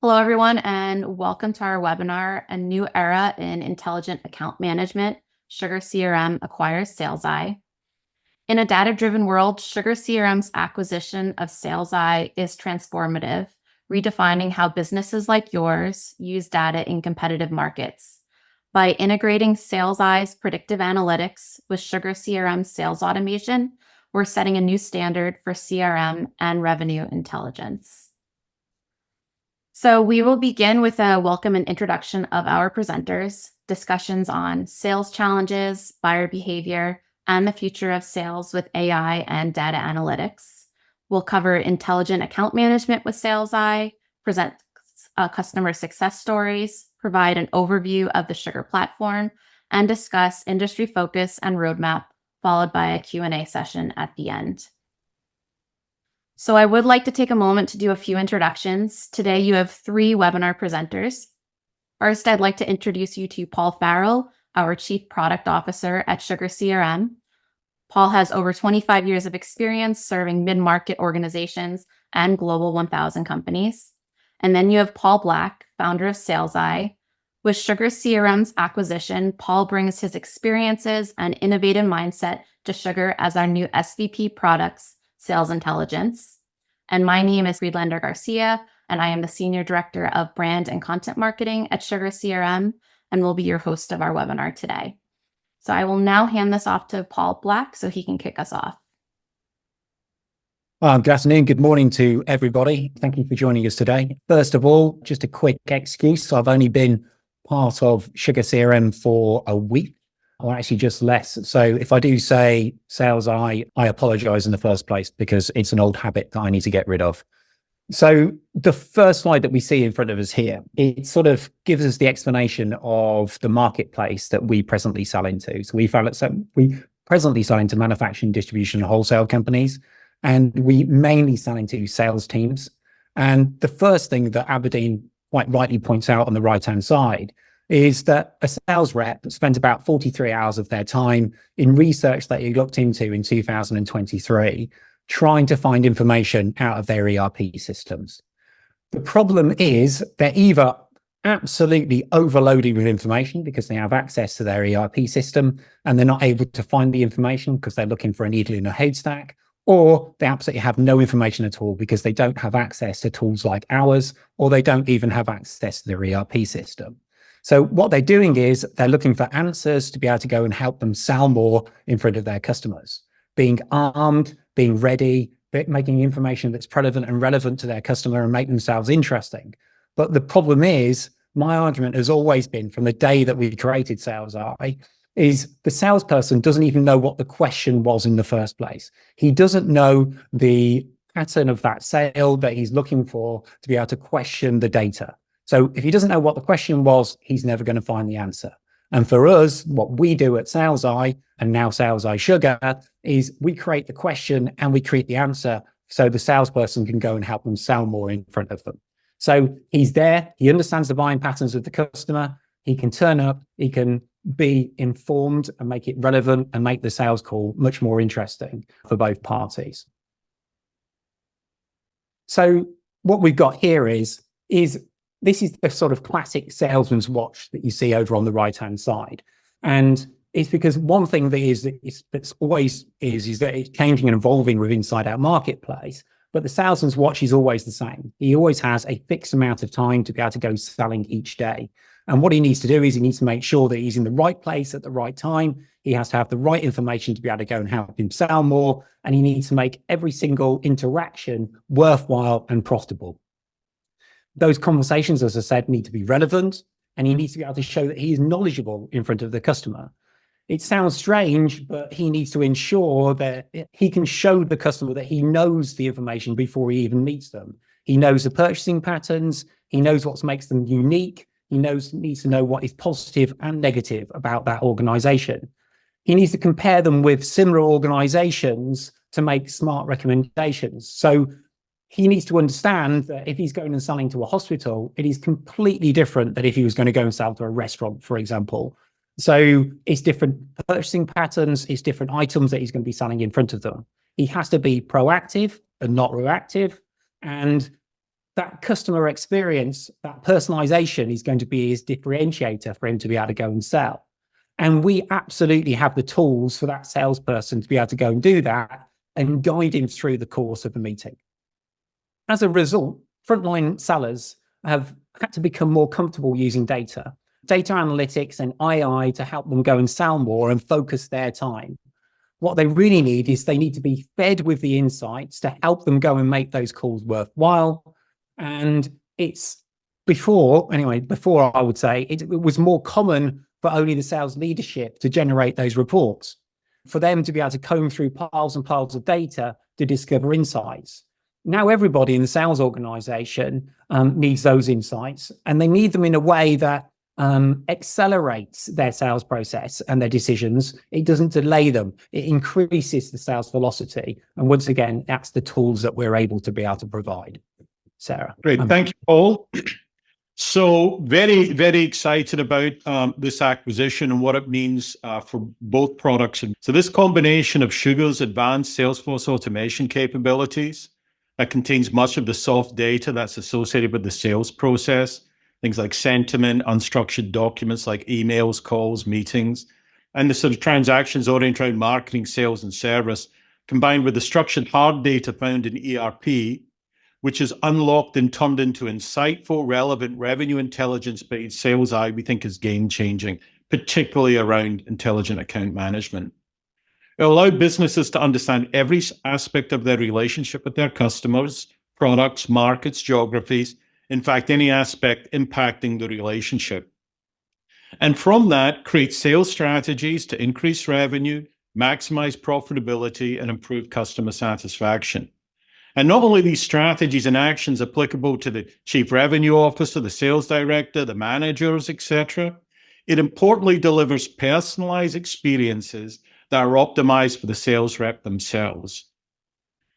Hello, everyone, and welcome to our webinar, A New Era in Intelligent Account Management, SugarCRM Acquires SalesEye. In a data-driven world, SugarCRM's acquisition of SalesEye is transformative, redefining how businesses like yours use data in competitive markets. By integrating SalesEye's predictive analytics with SugarCRM's sales automation, we're setting a new standard for CRM and revenue intelligence. So we will begin with a welcome and introduction of our presenters, discussions on sales challenges, buyer behavior, and the future of sales with AI and data analytics. We'll cover intelligent account management with SalesEye, present customer success stories, provide an overview of the Sugar platform, and discuss industry focus and roadmap, followed by a Q&A session at the end. So I would like to take a moment to do a few introductions. Today, you have 3 webinar presenters. First, I'd like to introduce you to Paul Farrell, our Chief Product Officer at SugarCRM. Paul has over 25 years of experience serving mid-market organizations and Global 1000 companies. And then you have Paul Black, founder of SalesEye. With SugarCRM's acquisition, Paul brings his experiences and innovative mindset to Sugar as our new SVP Products, Sales Intelligence. And my name is Friedlander Garcia, and I am the Senior Director of Brand and Content Marketing at SugarCRM, and will be your host of our webinar today. So I will now hand this off to Paul Black so he can kick us off. Good afternoon, good morning to everybody. Thank you for joining us today. First of all, just a quick excuse. I've only been part of SugarCRM for a week, or actually just less. So if I do say SalesEye, I apologize in the first place because it's an old habit that I need to get rid of. So the first slide that we see in front of us here, it sort of gives us the explanation of the marketplace that we presently sell into. So we presently sell into manufacturing, distribution, and wholesale companies, and we mainly sell into sales teams. And the first thing that Aberdeen quite rightly points out on the right-hand side is that a sales rep spent about 43 hours of their time in research that he looked into in 2023, trying to find information out of their ERP systems. The problem is they're either absolutely overloaded with information because they have access to their ERP system and they're not able to find the information because they're looking for a needle in a haystack, or they absolutely have no information at all because they don't have access to tools like ours, or they don't even have access to their ERP system. So what they're doing is they're looking for answers to be able to go and help them sell more in front of their customers, being armed, being ready, making information that's relevant to their customer and make themselves interesting. But the problem is, my argument has always been from the day that we created SalesEye, is the salesperson doesn't even know what the question was in the first place. He doesn't know the pattern of that sale that he's looking for to be able to question the data. So if he doesn't know what the question was, he's never going to find the answer. And for us, what we do at SalesEye, and now SalesEye Sugar, is we create the question and we create the answer so the salesperson can go and help them sell more in front of them. So he's there, he understands the buying patterns of the customer, he can turn up, he can be informed and make it relevant and make the sales call much more interesting for both parties. So what we've got here is this is a sort of classic salesman's watch that you see over on the right-hand side. And it's because one thing that's always is that it's changing and evolving with inside our marketplace, but the salesman's watch is always the same. He always has a fixed amount of time to be able to go selling each day. And what he needs to do is he needs to make sure that he's in the right place at the right time. He has to have the right information to be able to go and help him sell more. And he needs to make every single interaction worthwhile and profitable. Those conversations, as I said, need to be relevant, and he needs to be able to show that he is knowledgeable in front of the customer. It sounds strange, but he needs to ensure that he can show the customer that he knows the information before he even meets them. He knows the purchasing patterns. He knows what makes them unique. He needs to know what is positive and negative about that organization. He needs to compare them with similar organizations to make smart recommendations. So he needs to understand that if he's going and selling to a hospital, it is completely different than if he was going to go and sell to a restaurant, for example. So it's different purchasing patterns, it's different items that he's going to be selling in front of them. He has to be proactive and not reactive. And that customer experience, that personalization is going to be his differentiator for him to be able to go and sell. And we absolutely have the tools for that salesperson to be able to go and do that and guide him through the course of the meeting. As a result, frontline sellers have had to become more comfortable using data analytics and AI to help them go and sell more and focus their time. What they really need is they need to be fed with the insights to help them go and make those calls worthwhile. And it's before I would say it was more common for only the sales leadership to generate those reports, for them to be able to comb through piles and piles of data to discover insights. Now everybody in the sales organization needs those insights, and they need them in a way that accelerates their sales process and their decisions. It doesn't delay them. It increases the sales velocity. And once again, that's the tools that we're able to be able to provide. Sarah. Great. Thank you, Paul. So very, very excited about this acquisition and what it means for both products. So this combination of Sugar's advanced Salesforce automation capabilities that contains much of the soft data that's associated with the sales process, things like sentiment, unstructured documents like emails, calls, meetings, and the sort of transactions oriented around marketing, sales, and service, combined with the structured hard data found in ERP, which is unlocked and turned into insightful, relevant, revenue intelligence-based sales eye, we think is game-changing, particularly around intelligent account management. It will allow businesses to understand every aspect of their relationship with their customers, products, markets, geographies, in fact, any aspect impacting the relationship. And from that, create sales strategies to increase revenue, maximize profitability, and improve customer satisfaction. And not only these strategies and actions applicable to the chief revenue officer, the sales director, the managers, etc., it importantly delivers personalized experiences that are optimized for the sales rep themselves.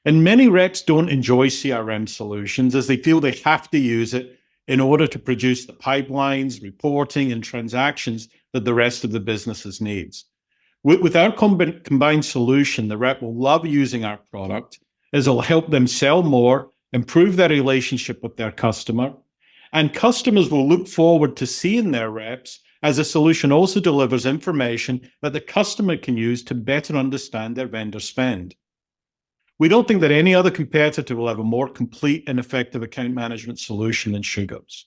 And many reps don't enjoy CRM solutions as they feel they have to use it in order to produce the pipelines, reporting, and transactions that the rest of the business needs. With our combined solution, the rep will love using our product, as it'll help them sell more, improve their relationship with their customer, and customers will look forward to seeing their reps as the solution also delivers information that the customer can use to better understand their vendor spend. We don't think that any other competitor will have a more complete and effective account management solution than Sugar's.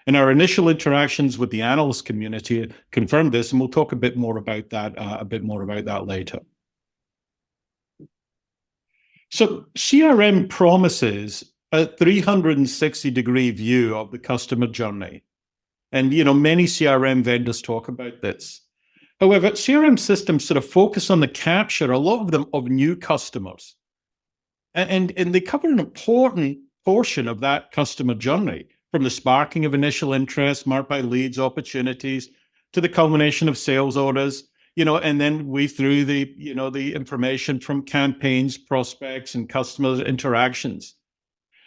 And our initial interactions with the analyst community confirmed this, and we'll talk a bit more about that later. So CRM promises a 360-degree view of the customer journey. And, many CRM vendors talk about this. However, CRM systems sort of focus on the capture, a lot of them, of new customers. And they cover an important portion of that customer journey, from the sparking of initial interest marked by leads, opportunities, to the culmination of sales orders, and then we through the information from campaigns, prospects, and customer interactions.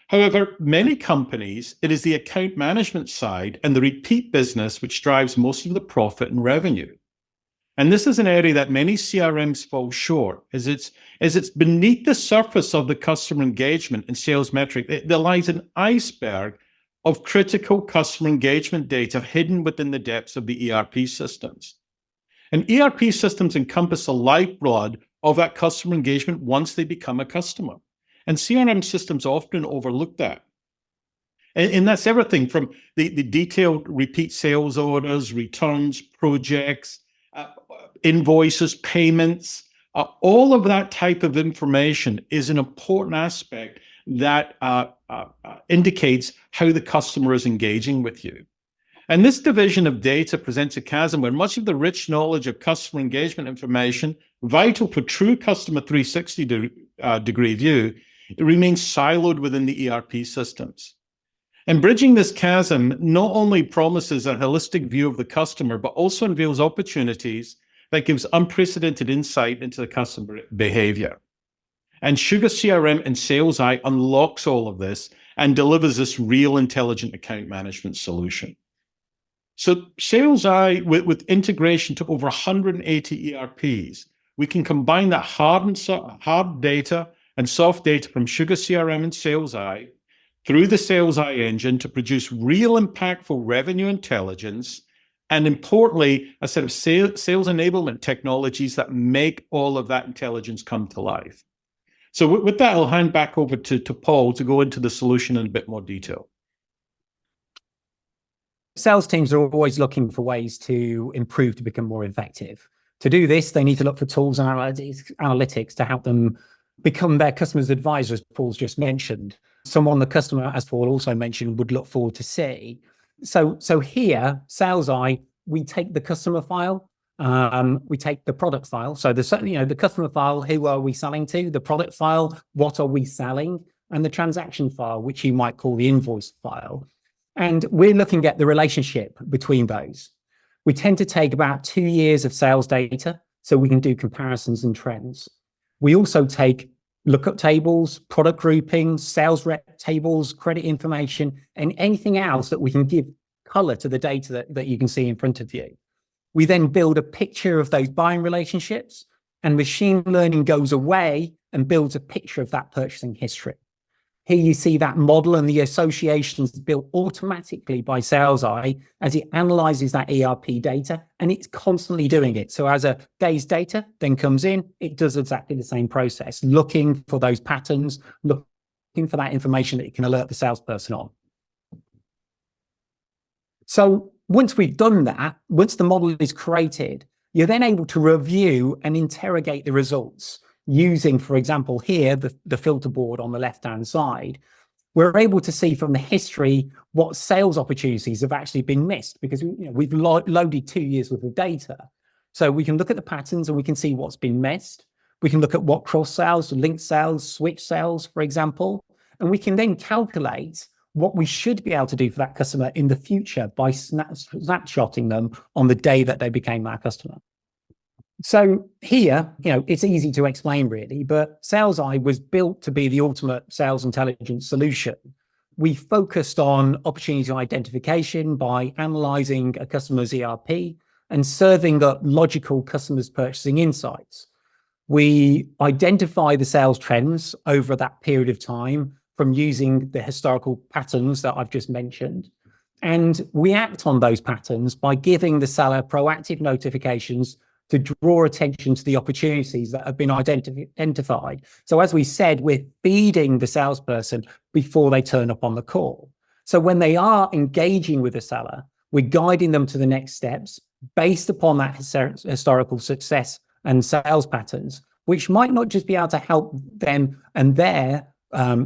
However, many companies, it is the account management side and the repeat business which drives most of the profit and revenue. And this is an area that many CRMs fall short, as it's beneath the surface of the customer engagement and sales metric. There lies an iceberg of critical customer engagement data hidden within the depths of the ERP systems. And ERP systems encompass the lifeblood of that customer engagement once they become a customer. And CRM systems often overlook that. And that's everything from the detailed repeat sales orders, returns, projects, invoices, payments. All of that type of information is an important aspect that indicates how the customer is engaging with you. And this division of data presents a chasm where much of the rich knowledge of customer engagement information, vital for true customer 360-degree view, it remains siloed within the ERP systems. And bridging this chasm not only promises a holistic view of the customer, but also unveils opportunities that gives unprecedented insight into the customer behavior. And SugarCRM and SalesEye unlocks all of this and delivers this real intelligent account management solution. So SalesEye, with integration to over 180 ERPs, we can combine that hard data and soft data from SugarCRM and SalesEye, through the Sales Eye engine to produce real impactful revenue intelligence, and importantly, a set of sales enablement technologies that make all of that intelligence come to life. So with that, I'll hand back over to Paul to go into the solution in a bit more detail. Sales teams are always looking for ways to improve to become more effective. To do this, they need to look for tools and analytics to help them become their customers' advisor, as Paul's just mentioned. Someone the customer, as Paul also mentioned, would look forward to see. So here, Sales Eye, we take the customer file, we take the product file. So the customer file, who are we selling to? The product file, what are we selling? And the transaction file, which you might call the invoice file. And we're looking at the relationship between those. We tend to take about 2 years of sales data so we can do comparisons and trends. We also take lookup tables, product groupings, sales rep tables, credit information, and anything else that we can give color to the data that you can see in front of you. We then build a picture of those buying relationships, and machine learning goes away and builds a picture of that purchasing history. Here you see that model and the associations built automatically by Sales Eye as it analyzes that ERP data, and it's constantly doing it. So as a day's data then comes in, it does exactly the same process, looking for those patterns, looking for that information that it can alert the salesperson on. So once we've done that, once the model is created, you're then able to review and interrogate the results. Using, for example, here, the filter board on the left-hand side, we're able to see from the history what sales opportunities have actually been missed, because we've loaded 2 years worth of data. So we can look at the patterns and we can see what's been missed. We can look at what cross sales, link sales, switch sales, for example, and we can then calculate what we should be able to do for that customer in the future by snapshotting them on the day that they became our customer. So here, it's easy to explain really, but Sales Eye was built to be the ultimate sales intelligence solution. We focused on opportunity identification by analyzing a customer's ERP and serving up logical customers' purchasing insights. We identify the sales trends over that period of time from using the historical patterns that I've just mentioned. And we act on those patterns by giving the seller proactive notifications to draw attention to the opportunities that have been identified. So as we said, we're feeding the salesperson before they turn up on the call. So when they are engaging with the seller, we're guiding them to the next steps based upon that historical success and sales patterns, which might not just be able to help them and their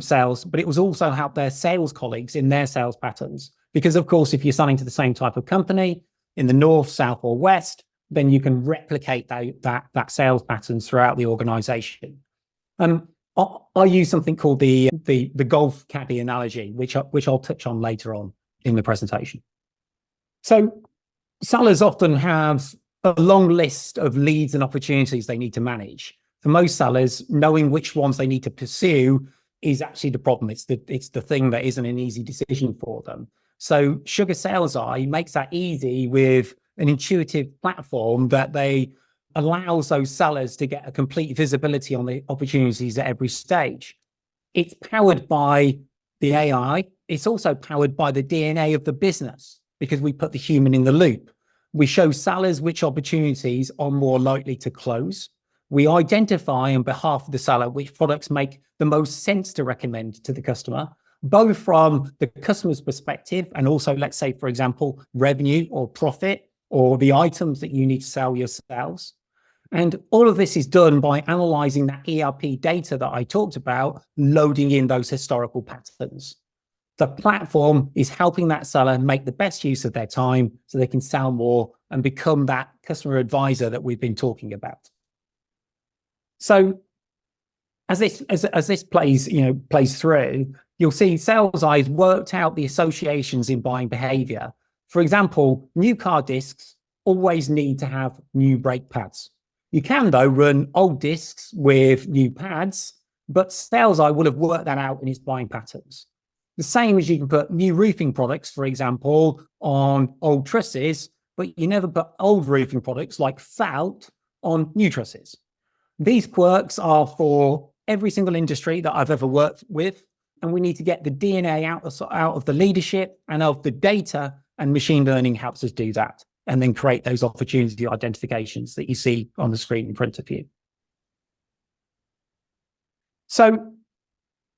sales, but it was also help their sales colleagues in their sales patterns. Because of course, if you're selling to the same type of company in the north, south, or west, then you can replicate that sales patterns throughout the organization. I'll use something called the golf caddy analogy, which I'll touch on later on in the presentation. So sellers often have a long list of leads and opportunities they need to manage. For most sellers, knowing which ones they need to pursue is actually the problem. It's the thing that isn't an easy decision for them. So Sugar Sales Eye makes that easy with an intuitive platform that allows those sellers to get a complete visibility on the opportunities at every stage. It's powered by the AI. It's also powered by the DNA of the business, because we put the human in the loop. We show sellers which opportunities are more likely to close. We identify on behalf of the seller which products make the most sense to recommend to the customer, both from the customer's perspective and also, let's say, for example, revenue or profit, or the items that you need to sell yourselves. And all of this is done by analyzing that ERP data that I talked about, loading in those historical patterns. The platform is helping that seller make the best use of their time so they can sell more and become that customer advisor that we've been talking about. So as this plays through, you'll see Sales Eye has worked out the associations in buying behavior. For example, new car discs always need to have new brake pads. You can, though, run old discs with new pads, but Sales Eye will have worked that out in its buying patterns. The same as you can put new roofing products, for example, on old trusses, but you never put old roofing products like felt on new trusses. These quirks are for every single industry that I've ever worked with. And we need to get the DNA out of the leadership and of the data, and machine learning helps us do that, and then create those opportunity identifications that you see on the screen in front of you. So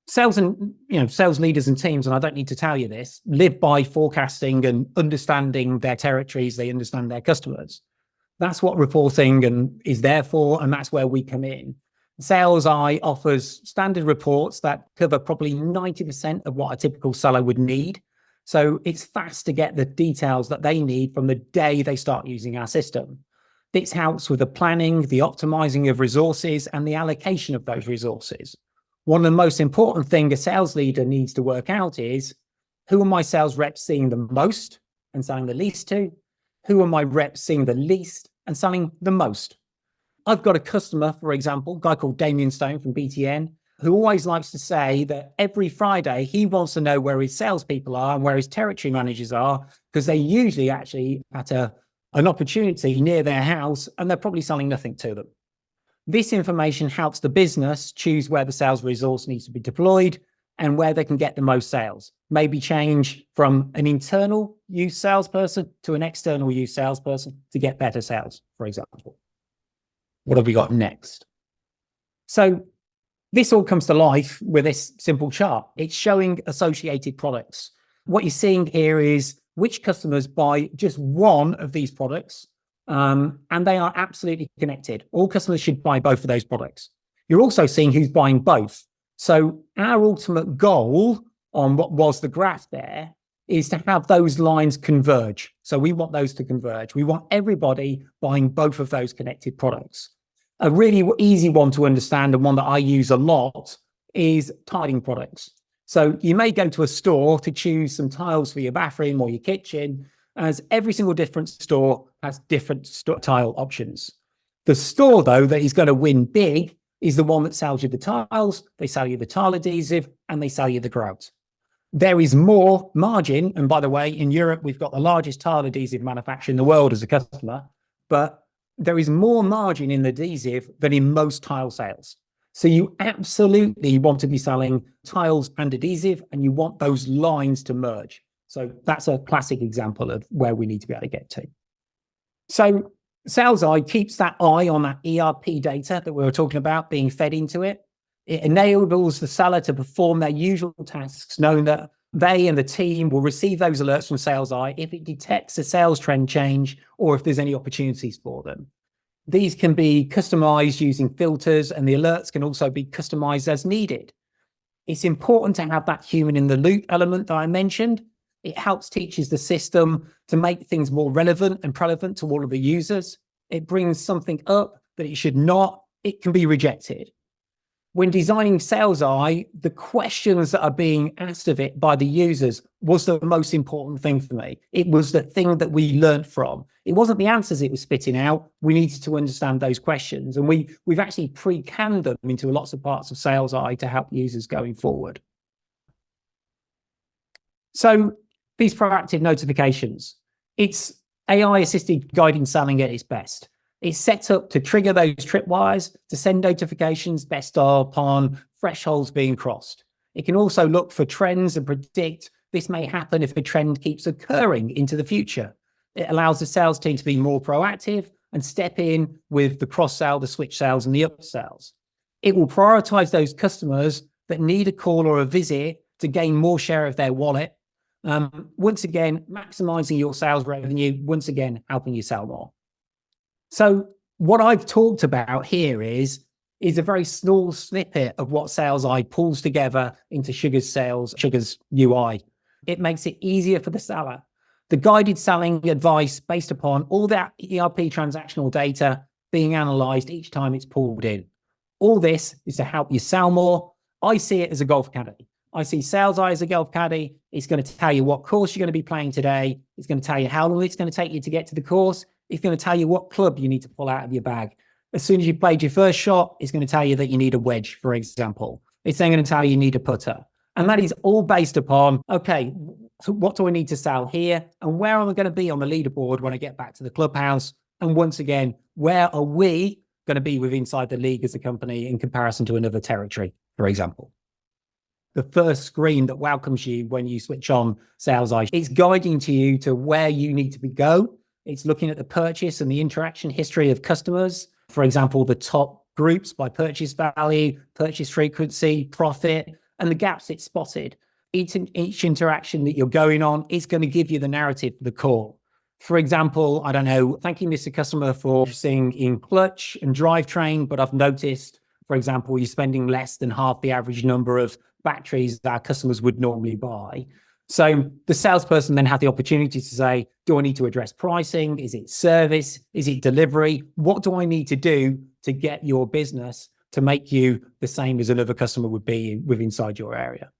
sales leaders and teams, and I don't need to tell you this, live by forecasting and understanding their territories. They understand their customers. That's what reporting is there for, and that's where we come in. Sales Eye offers standard reports that cover probably 90% of what a typical seller would need. So it's fast to get the details that they need from the day they start using our system. This helps with the planning, the optimizing of resources, and the allocation of those resources. One of the most important things a sales leader needs to work out is, who are my sales reps seeing the most and selling the least to? Who are my reps seeing the least and selling the most? I've got a customer, for example, a guy called Damien Stone from BTN, who always likes to say that every Friday he wants to know where his salespeople are and where his territory managers are, because they're usually actually at an opportunity near their house and they're probably selling nothing to them. This information helps the business choose where the sales resource needs to be deployed and where they can get the most sales. Maybe change from an internal use salesperson to an external use salesperson to get better sales, for example. What have we got next? So this all comes to life with this simple chart. It's showing associated products. What you're seeing here is which customers buy just one of these products, and they are absolutely connected. All customers should buy both of those products. You're also seeing who's buying both. So our ultimate goal on what was the graph there is to have those lines converge. So we want those to converge. We want everybody buying both of those connected products. A really easy one to understand, and one that I use a lot, is tiling products. So you may go to a store to choose some tiles for your bathroom or your kitchen, as every single different store has different tile options. The store, though, that is going to win big is the one that sells you the tiles, they sell you the tile adhesive, and they sell you the grout. There is more margin, and by the way, in Europe, we've got the largest tile adhesive manufacturer in the world as a customer, but there is more margin in the adhesive than in most tile sales. So you absolutely want to be selling tiles and adhesive, and you want those lines to merge. So that's a classic example of where we need to be able to get to. So Sales Eye keeps that eye on that ERP data that we were talking about being fed into it. It enables the seller to perform their usual tasks, knowing that they and the team will receive those alerts from Sales Eye if it detects a sales trend change or if there's any opportunities for them. These can be customized using filters, and the alerts can also be customized as needed. It's important to have that human in the loop element that I mentioned. It helps teaches the system to make things more relevant and prevalent to all of the users. It brings something up that it should not. It can be rejected. When designing Sales Eye, the questions that are being asked of it by the users was the most important thing for me. It was the thing that we learned from. It wasn't the answers it was spitting out. We needed to understand those questions. And we've actually pre-canned them into lots of parts of Sales Eye to help users going forward. So these proactive notifications, it's AI-assisted guiding selling at its best. It's set up to trigger those tripwires to send notifications based upon thresholds being crossed. It can also look for trends and predict this may happen if a trend keeps occurring into the future. It allows the sales team to be more proactive and step in with the cross-sell, the switch sales, and the upsells. It will prioritize those customers that need a call or a visit to gain more share of their wallet. Once again, maximizing your sales revenue, once again, helping you sell more. So what I've talked about here is a very small snippet of what Sales Eye pulls together into Sugar's UI. It makes it easier for the seller. The guided selling advice based upon all that ERP transactional data being analyzed each time it's pulled in. All this is to help you sell more. I see it as a golf caddy. I see Sales Eye as a golf caddy. It's going to tell you what course you're going to be playing today. It's going to tell you how long it's going to take you to get to the course. It's going to tell you what club you need to pull out of your bag. As soon as you played your first shot, it's going to tell you that you need a wedge, for example. It's then going to tell you need a putter. And that is all based upon, okay, what do I need to sell here? And where am I going to be on the leaderboard when I get back to the clubhouse? And once again, where are we going to be with inside the league as a company in comparison to another territory, for example? the first screen that welcomes you when you switch on Sales Eye. It's guiding to you to where you need to go. It's looking at the purchase and the interaction history of customers. For example, the top groups by purchase value, purchase frequency, profit, and the gaps it's spotted. Each interaction that you're going on is going to give you the narrative for the call. For example, I don't know, thank you, Mr. Customer, for seeing in clutch and drivetrain, but I've noticed, for example, you're spending less than half the average number of batteries that our customers would normally buy. So the salesperson then had the opportunity to say, do I need to address pricing? Is it service? Is it delivery? What do I need to do to get your business to make you the same as another customer would be inside your area?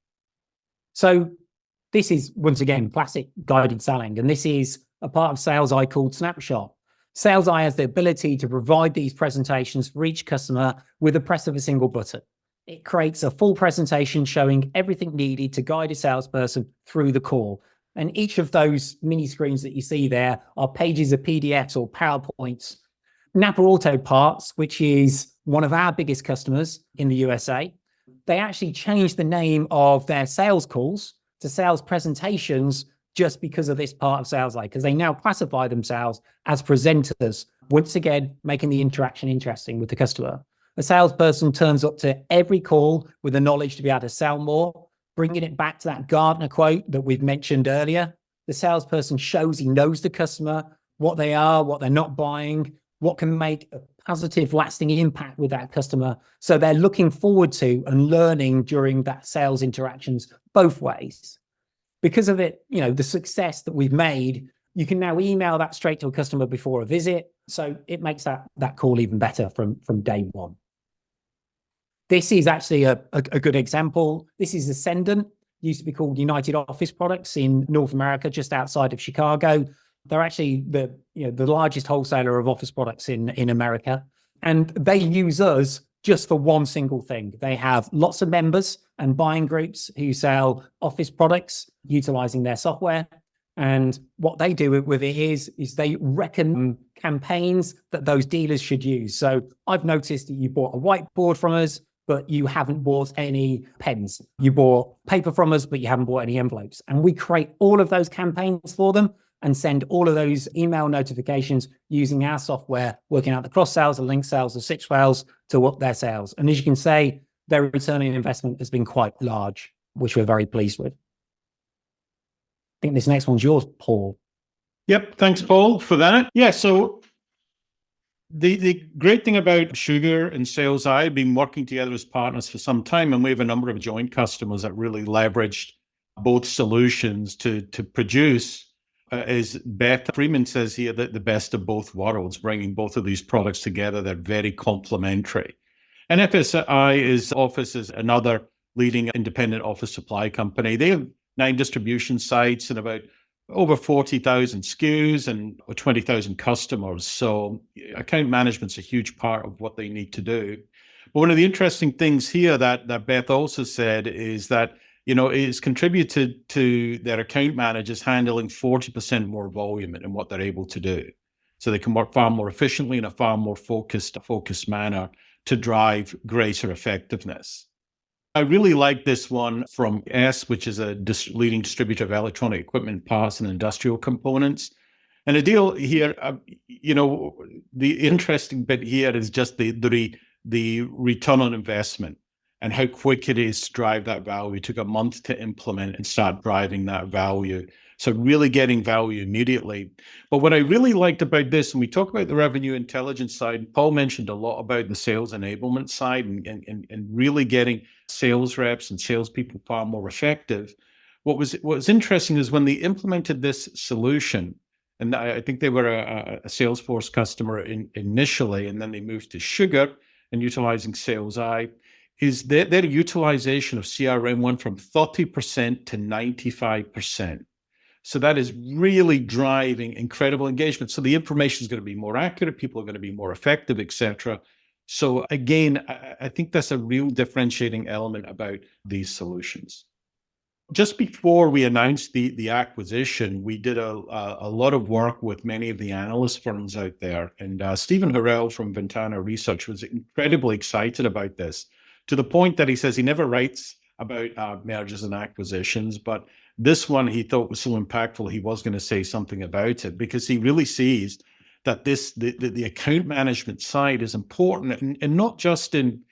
So this is, once again, classic guided selling. And this is a part of Sales Eye called Snapshot. Sales Eye has the ability to provide these presentations for each customer with the press of a single button. It creates a full presentation showing everything needed to guide a salesperson through the call. And each of those mini screens that you see there are pages of PDFs or PowerPoints. Napa Auto Parts, which is one of our biggest customers in the USA, they actually changed the name of their sales calls to sales presentations just because of this part of Sales Eye, because they now classify themselves as presenters, once again, making the interaction interesting with the customer. A salesperson turns up to every call with the knowledge to be able to sell more, bringing it back to that Gartner quote that we've mentioned earlier. The salesperson shows he knows the customer, what they are, what they're not buying, what can make a positive, lasting impact with that customer. So they're looking forward to and learning during that sales interactions both ways. Because of it, the success that we've made, you can now email that straight to a customer before a visit. So it makes that call even better from day one. This is actually a good example. This is Ascendant, used to be called United Office Products in North America, just outside of Chicago. They're actually the largest wholesaler of office products in America. And they use us just for one single thing. They have lots of members and buying groups who sell office products utilizing their software. And what they do with it is they recommend campaigns that those dealers should use. So I've noticed that you bought a whiteboard from us, but you haven't bought any pens. You bought paper from us, but you haven't bought any envelopes. And we create all of those campaigns for them and send all of those email notifications using our software, working out the cross sales, the link sales, the switch sales to up their sales. And as you can say, their return on investment has been quite large, which we're very pleased with. I think this next one's yours, Paul. Yep. Thanks, Paul, for that. Yeah. So the great thing about Sugar and Sales Eye have been working together as partners for some time, and we have a number of joint customers that really leveraged both solutions to produce, as Beth Freeman says here, the best of both worlds, bringing both of these products together. They're very complementary. And FSI Office is another leading independent office supply company. They have 9 distribution sites and about over 40,000 SKUs and 20,000 customers. So account management's a huge part of what they need to do. But one of the interesting things here that Beth also said is that, it's contributed to their account managers handling 40% more volume in what they're able to do. So they can work far more efficiently in a far more focused manner to drive greater effectiveness. I really like this one from S, which is a leading distributor of electronic equipment, parts, and industrial components. And the deal here, the interesting bit here is just the return on investment and how quick it is to drive that value. It took a month to implement and start driving that value. So really getting value immediately. But what I really liked about this, and we talk about the revenue intelligence side, Paul mentioned a lot about the sales enablement side and really getting sales reps and salespeople far more effective. What was interesting is when they implemented this solution, and I think they were a Salesforce customer initially, and then they moved to Sugar and utilizing Sales Eye, is their utilization of CRM went from 30% to 95%. So that is really driving incredible engagement. So the information is going to be more accurate, people are going to be more effective, etc. So again, I think that's a real differentiating element about these solutions. Just before we announced the acquisition, we did a lot of work with many of the analyst firms out there. And Stephen Harrell from Ventana Research was incredibly excited about this, to the point that he says he never writes about mergers and acquisitions, but this one he thought was so impactful he was going to say something about it, because he really sees that the account management side is important, and not just in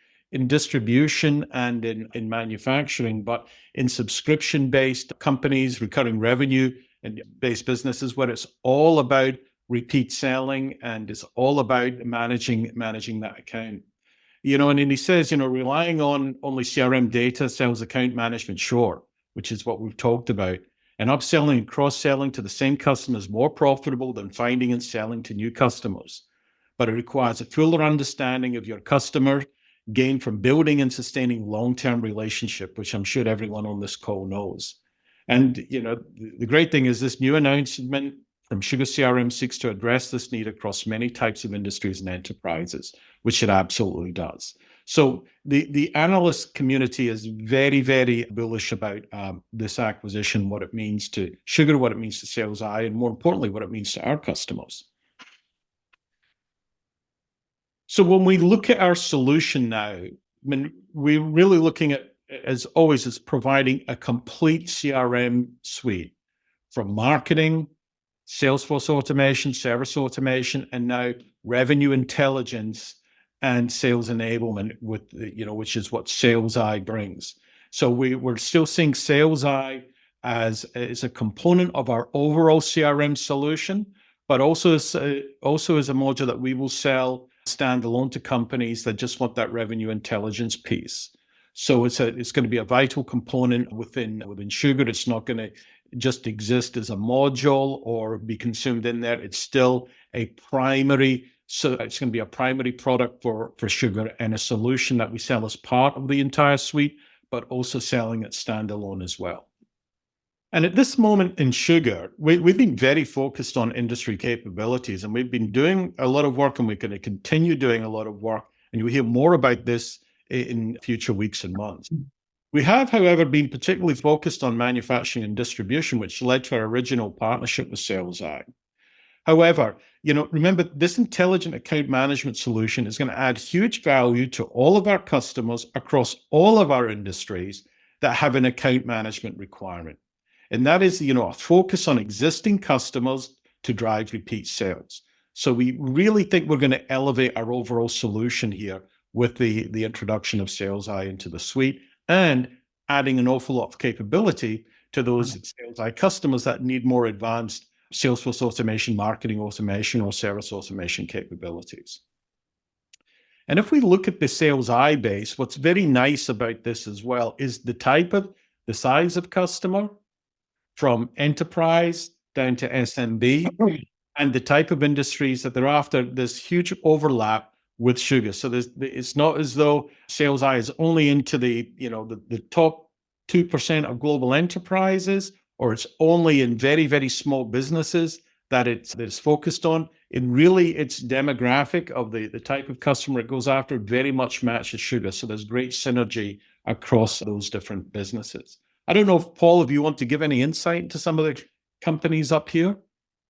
distribution and in manufacturing, but in subscription-based companies, recurring revenue and based businesses, where it's all about repeat selling and it's all about managing that account. And then he says, relying on only CRM data sells account management short, which is what we've talked about. And upselling and cross-selling to the same customers is more profitable than finding and selling to new customers. But it requires a fuller understanding of your customer, gained from building and sustaining long-term relationship, which I'm sure everyone on this call knows. And, the great thing is this new announcement from SugarCRM seeks to address this need across many types of industries and enterprises, which it absolutely does. So the analyst community is very, very bullish about this acquisition, what it means to Sugar, what it means to Sales Eye, and more importantly, what it means to our customers. So when we look at our solution now, we're really looking at, as always, as providing a complete CRM suite, from marketing, Salesforce automation, service automation, and now revenue intelligence and sales enablement, with which is what Sales Eye brings. So we're still seeing Sales Eye as a component of our overall CRM solution, but also as a module that we will sell standalone to companies that just want that revenue intelligence piece. So it's going to be a vital component within Sugar. It's not going to just exist as a module or be consumed in there. It's still a primary. So it's going to be a primary product for Sugar, and a solution that we sell as part of the entire suite, but also selling it standalone as well. And at this moment in Sugar, we've been very focused on industry capabilities, and we've been doing a lot of work, and we're going to continue doing a lot of work. And you'll hear more about this in future weeks and months. We have, however, been particularly focused on manufacturing and distribution, which led to our original partnership with Sales Eye. However, remember, this intelligent account management solution is going to add huge value to all of our customers across all of our industries that have an account management requirement. And that is, a focus on existing customers to drive repeat sales. So we really think we're going to elevate our overall solution here with the introduction of Sales Eye into the suite, and adding an awful lot of capability to those Sales Eye customers that need more advanced Salesforce automation, marketing automation, or service automation capabilities. And if we look at the Sales Eye base, what's very nice about this as well is the size of customer, from enterprise down to SMB, and the type of industries that they're after. There's huge overlap with Sugar. So it's not as though Sales Eye is only into the top 2% of global enterprises, or it's only in very, very small businesses that it's focused on. Its demographic of the type of customer it goes after very much matches Sugar. So there's great synergy across those different businesses. I don't know if, Paul, if you want to give any insight into some of the companies up here.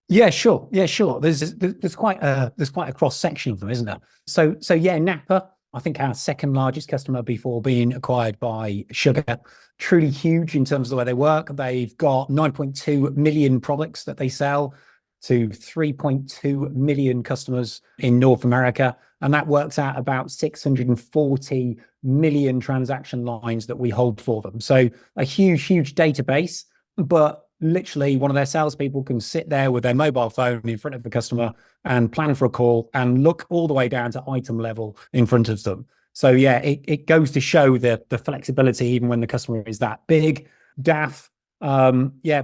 Yeah, sure. There's quite a cross section of them, isn't there? So yeah, Napa, I think our second largest customer before being acquired by Sugar, truly huge in terms of the way they work. They've got 9.2 million products that they sell to 3.2 million customers in North America. And that works out about 640 million transaction lines that we hold for them. So a huge database, but literally one of their salespeople can sit there with their mobile phone in front of the customer and plan for a call and look all the way down to item level in front of them. So yeah, it goes to show the flexibility even when the customer is that big. DAF,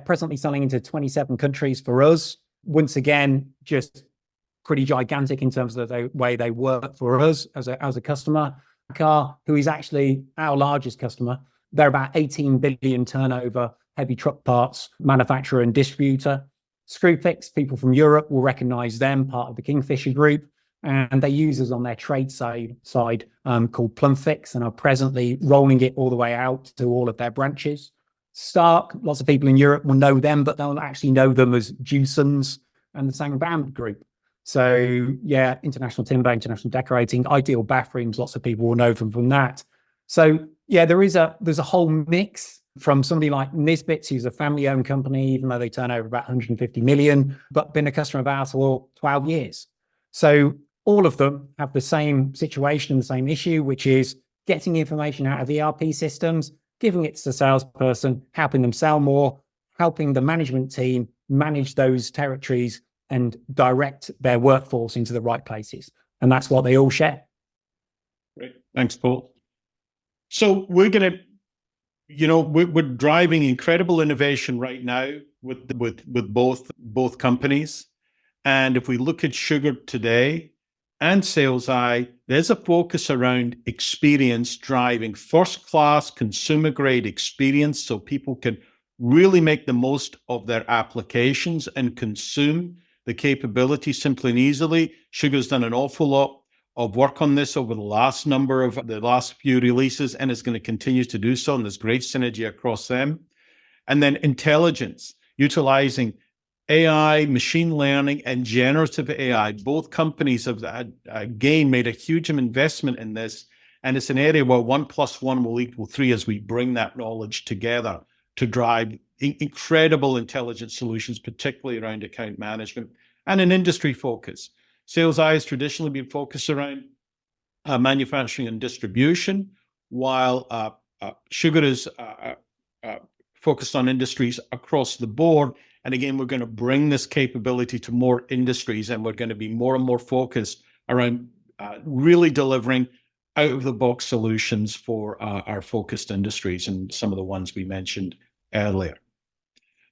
presently selling into 27 countries for us. Once again, just pretty gigantic in terms of the way they work for us as a customer. Car, who is actually our largest customer, they're about 18 billion turnover, heavy truck parts manufacturer and distributor. Screwfix, people from Europe will recognize them, part of the Kingfisher group, and they use us on their trade side called Plumfix, and are presently rolling it all the way out to all of their branches. Stark, lots of people in Europe will know them, but they'll actually know them as Jewsons and the Sangbam group. So yeah, International Timber, International Decorating, Ideal Bathrooms, lots of people will know them from that. So yeah, there's a whole mix from somebody like Nisbets, who's a family-owned company, even though they turn over about 150 million, but been a customer of ours for 12 years. So all of them have the same situation, the same issue, which is getting information out of ERP systems, giving it to the salesperson, helping them sell more, helping the management team manage those territories and direct their workforce into the right places. And that's what they all share. Great. Thanks, Paul. So we're going to, we're driving incredible innovation right now with both companies. And if we look at Sugar today and SalesEye, there's a focus around experience, driving first-class consumer-grade experience so people can really make the most of their applications and consume the capability simply and easily. Sugar's done an awful lot of work on this over the last few releases, and is going to continue to do so. And there's great synergy across them. And then intelligence, utilizing AI, machine learning, and generative AI. Both companies have, again, made a huge investment in this. And it's an area where 1 + 1 will equal 3 as we bring that knowledge together to drive incredible intelligent solutions, particularly around account management and an industry focus. SalesEye has traditionally been focused around manufacturing and distribution, while Sugar is focused on industries across the board. And again, we're going to bring this capability to more industries, and we're going to be more and more focused around really delivering out-of-the-box solutions for our focused industries and some of the ones we mentioned earlier.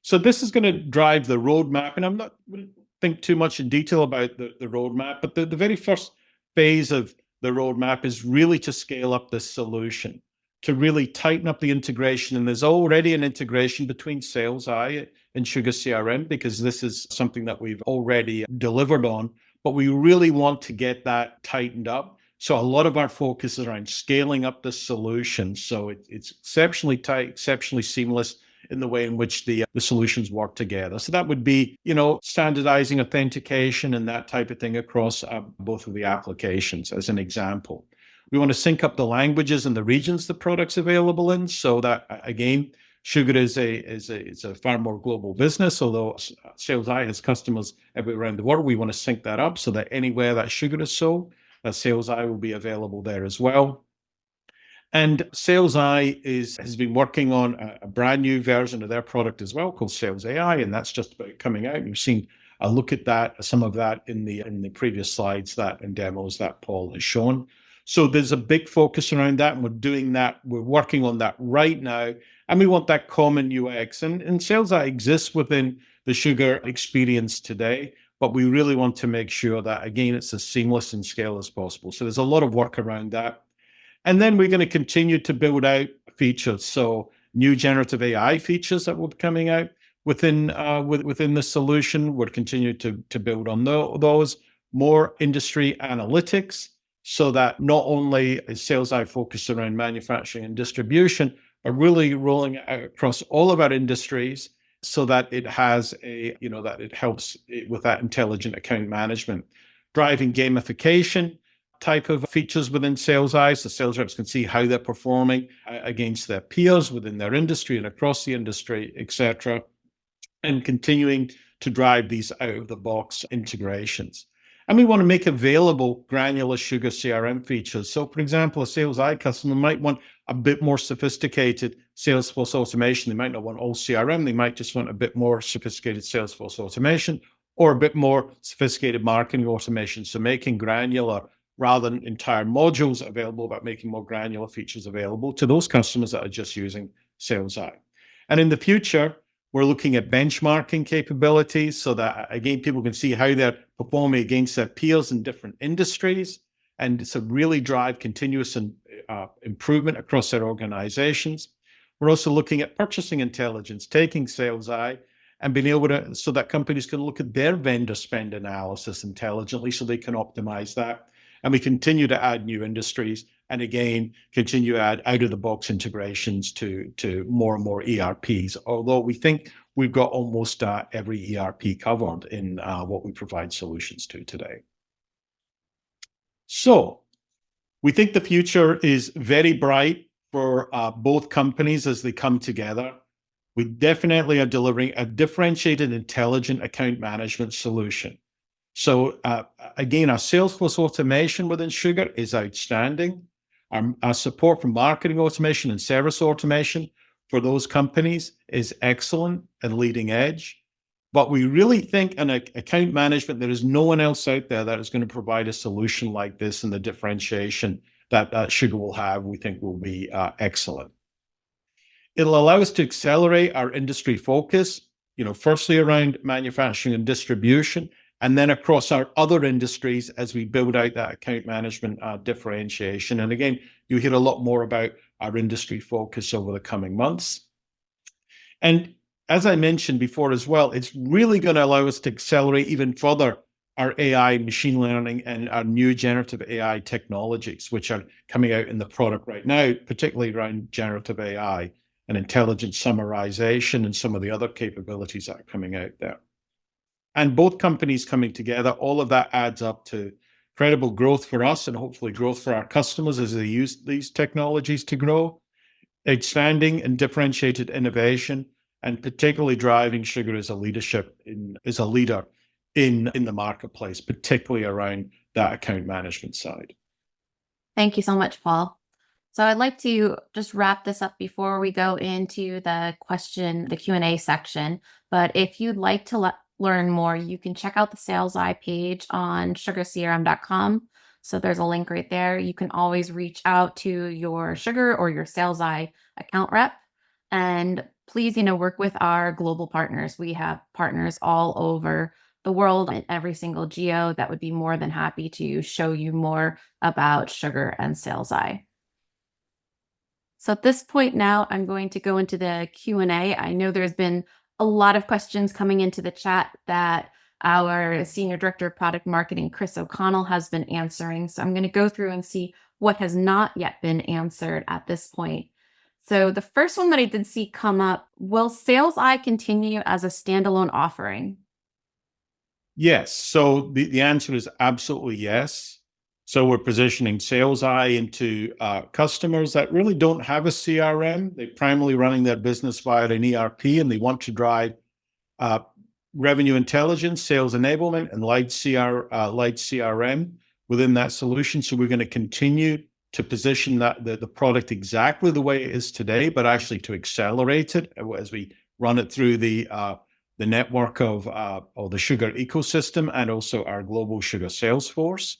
So this is going to drive the roadmap, and I'm not going to think too much in detail about the roadmap, but the very first phase of the roadmap is really to scale up this solution, to really tighten up the integration. And there's already an integration between SalesEye and SugarCRM, because this is something that we've already delivered on, but we really want to get that tightened up. So a lot of our focus is around scaling up the solution. So it's exceptionally tight, exceptionally seamless in the way in which the solutions work together. So that would be, standardizing authentication and that type of thing across both of the applications, as an example. We want to sync up the languages and the regions the product's available in, so that, again, Sugar is a far more global business, although SalesEye has customers everywhere around the world. We want to sync that up so that anywhere that Sugar is sold, that SalesEye will be available there as well. And SalesEye has been working on a brand new version of their product as well, called Sales AI, and that's just about coming out. We've seen a look at that, some of that in the previous slides and demos that Paul has shown. So there's a big focus around that, and we're doing that. We're working on that right now, and we want that common UX. And SalesEye exists within the Sugar experience today, but we really want to make sure that, again, it's as seamless in scale as possible. So there's a lot of work around that. And then we're going to continue to build out features. So new generative AI features that will be coming out within the solution. We'll continue to build on those. More industry analytics, so that not only is SalesEye focused around manufacturing and distribution, but really rolling it out across all of our industries, so that it has that it helps with that intelligent account management. Driving gamification type of features within SalesEye, so sales reps can see how they're performing against their peers within their industry and across the industry, etc. And continuing to drive these out-of-the-box integrations. And we want to make available granular SugarCRM features. So, for example, a SalesEye customer might want a bit more sophisticated Salesforce automation. They might not want all CRM. They might just want a bit more sophisticated Salesforce automation, or a bit more sophisticated marketing automation. So making granular, rather than entire modules available, but making more granular features available to those customers that are just using SalesEye. And in the future, we're looking at benchmarking capabilities, so that, again, people can see how they're performing against their peers in different industries, and to really drive continuous improvement across their organizations. We're also looking at purchasing intelligence, taking SalesEye and being able to, so that companies can look at their vendor spend analysis intelligently, so they can optimize that. And we continue to add new industries, and again, continue to add out-of-the-box integrations to more and more ERPs, although we think we've got almost every ERP covered in what we provide solutions to today. So we think the future is very bright for both companies as they come together. We definitely are delivering a differentiated, intelligent account management solution. So again, our Salesforce automation within Sugar is outstanding. Our support for marketing automation and service automation for those companies is excellent and leading edge. But we really think in account management, there is no one else out there that is going to provide a solution like this, and the differentiation that Sugar will have, we think will be excellent. It'll allow us to accelerate our industry focus, firstly around manufacturing and distribution, and then across our other industries as we build out that account management differentiation. And again, you'll hear a lot more about our industry focus over the coming months. And as I mentioned before as well, it's really going to allow us to accelerate even further our AI, machine learning, and our new generative AI technologies, which are coming out in the product right now, particularly around generative AI and intelligent summarization and some of the other capabilities that are coming out there. And both companies coming together, all of that adds up to credible growth for us and hopefully growth for our customers as they use these technologies to grow, outstanding and differentiated innovation, and particularly driving Sugar as a leader in the marketplace, particularly around that account management side. Thank you so much, Paul. So I'd like to just wrap this up before we go into the Q&A section. But if you'd like to learn more, you can check out the Sales Eye page on SugarCRM.com. So there's a link right there. You can always reach out to your Sugar or your Sales Eye account rep. And please, work with our global partners. We have partners all over the world in every single geo that would be more than happy to show you more about Sugar and Sales Eye. So at this point now, I'm going to go into the Q&A. I know there's been a lot of questions coming into the chat that our Senior Director of Product Marketing, Chris O'Connell, has been answering. So I'm going to go through and see what has not yet been answered at this point. So the first one that I did see come up, will Sales Eye continue as a standalone offering? Yes. So the answer is absolutely yes. So we're positioning Sales Eye into customers that really don't have a CRM. They're primarily running their business via an ERP, and they want to drive revenue intelligence, sales enablement, and light CRM within that solution. So we're going to continue to position the product exactly the way it is today, but actually to accelerate it as we run it through the network of the Sugar ecosystem and also our global Sugar sales force.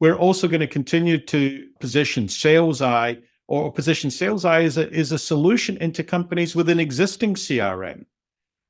We're also going to continue to position Sales Eye as a solution into companies with an existing CRM,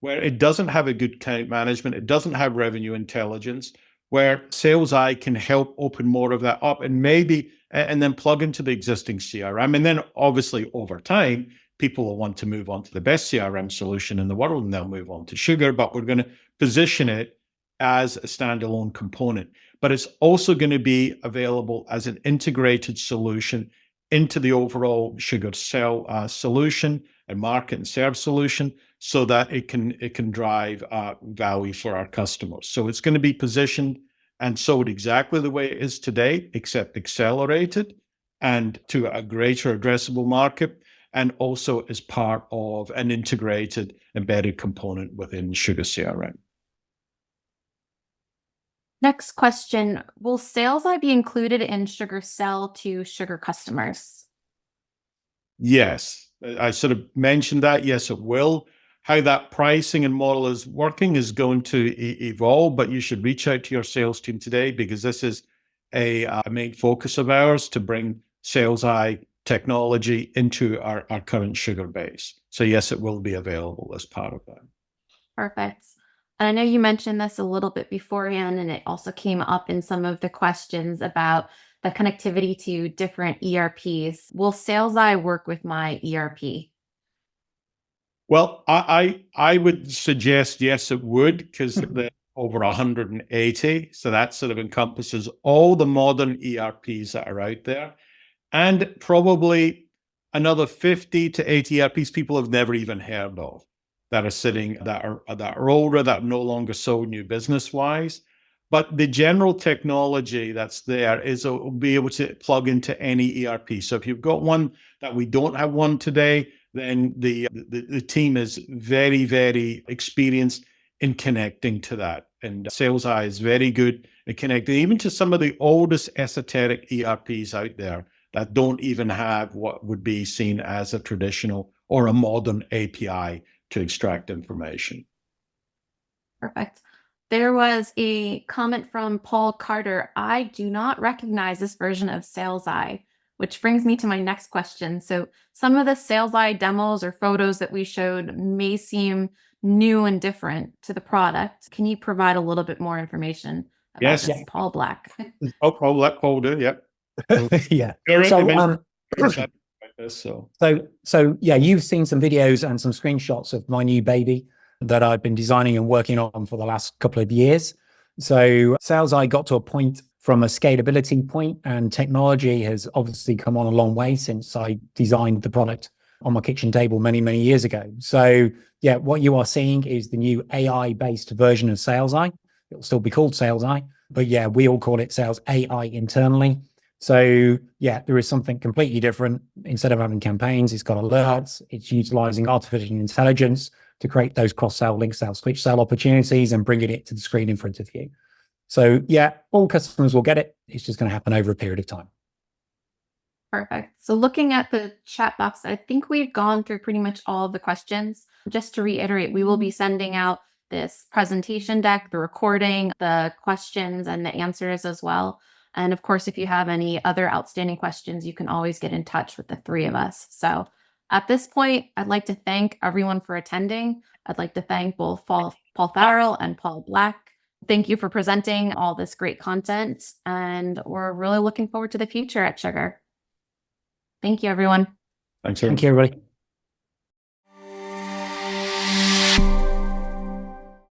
where it doesn't have a good account management, it doesn't have revenue intelligence, where Sales Eye can help open more of that up and then plug into the existing CRM. And then obviously over time, people will want to move on to the best CRM solution in the world, and they'll move on to Sugar, but we're going to position it as a standalone component. But it's also going to be available as an integrated solution into the overall Sugar sell solution and market and serve solution, so that it can drive value for our customers. So it's going to be positioned and sold exactly the way it is today, except accelerated and to a greater addressable market, and also as part of an integrated embedded component within Sugar CRM. Next question, will Sales Eye be included in Sugar Sell to Sugar customers? Yes, I sort of mentioned that. Yes, it will. How that pricing and model is working is going to evolve, but you should reach out to your sales team today, because this is a main focus of ours, to bring Sales Eye technology into our current Sugar base. So yes, it will be available as part of that. Perfect. And I know you mentioned this a little bit beforehand, and it also came up in some of the questions about the connectivity to different ERPs. Will Sales Eye work with my ERP? Well, I would suggest yes, it would, because they're over 180. So that sort of encompasses all the modern ERPs that are out there, and probably another 50 to 80 ERPs people have never even heard of, that are older, that are no longer so new business wise. But the general technology that's there is will be able to plug into any ERP. So if you've got one that we don't have one today, then the team is very, very experienced in connecting to that. And SalesEye is very good at connecting even to some of the oldest esoteric ERPs out there that don't even have what would be seen as a traditional or a modern API to extract information. Perfect. There was a comment from Paul Carter. I do not recognize this version of SalesEye, which brings me to my next question. So some of the SalesEye demos or photos that we showed may seem new and different to the product. Can you provide a little bit more information about Yes. this, Paul Black? Oh, Paul, let Paul do. Yep. Yeah. So yeah, you've seen some videos and some screenshots of my new baby that I've been designing and working on for the last couple of years. So SalesEye got to a point from a scalability point, and technology has obviously come on a long way since I designed the product on my kitchen table many, many years ago. So yeah, what you are seeing is the new AI-based version of SalesEye. It'll still be called SalesEye, but yeah, we all call it Sales AI internally. So yeah, there is something completely different. Instead of having campaigns, it's got alerts. It's utilizing artificial intelligence to create those cross-sell, link-sell, switch-sell opportunities and bringing it to the screen in front of you. So yeah, all customers will get it. It's just going to happen over a period of time. Perfect. So looking at the chat box, I think we've gone through pretty much all of the questions. Just to reiterate, we will be sending out this presentation deck, the recording, the questions and the answers as well. And of course, if you have any other outstanding questions, you can always get in touch with the three of us. So at this point, I'd like to thank everyone for attending. I'd like to thank both Paul Farrell and Paul Black. Thank you for presenting all this great content. And we're really looking forward to the future at Sugar. Thank you, everyone. Thanks, Thank you, everybody.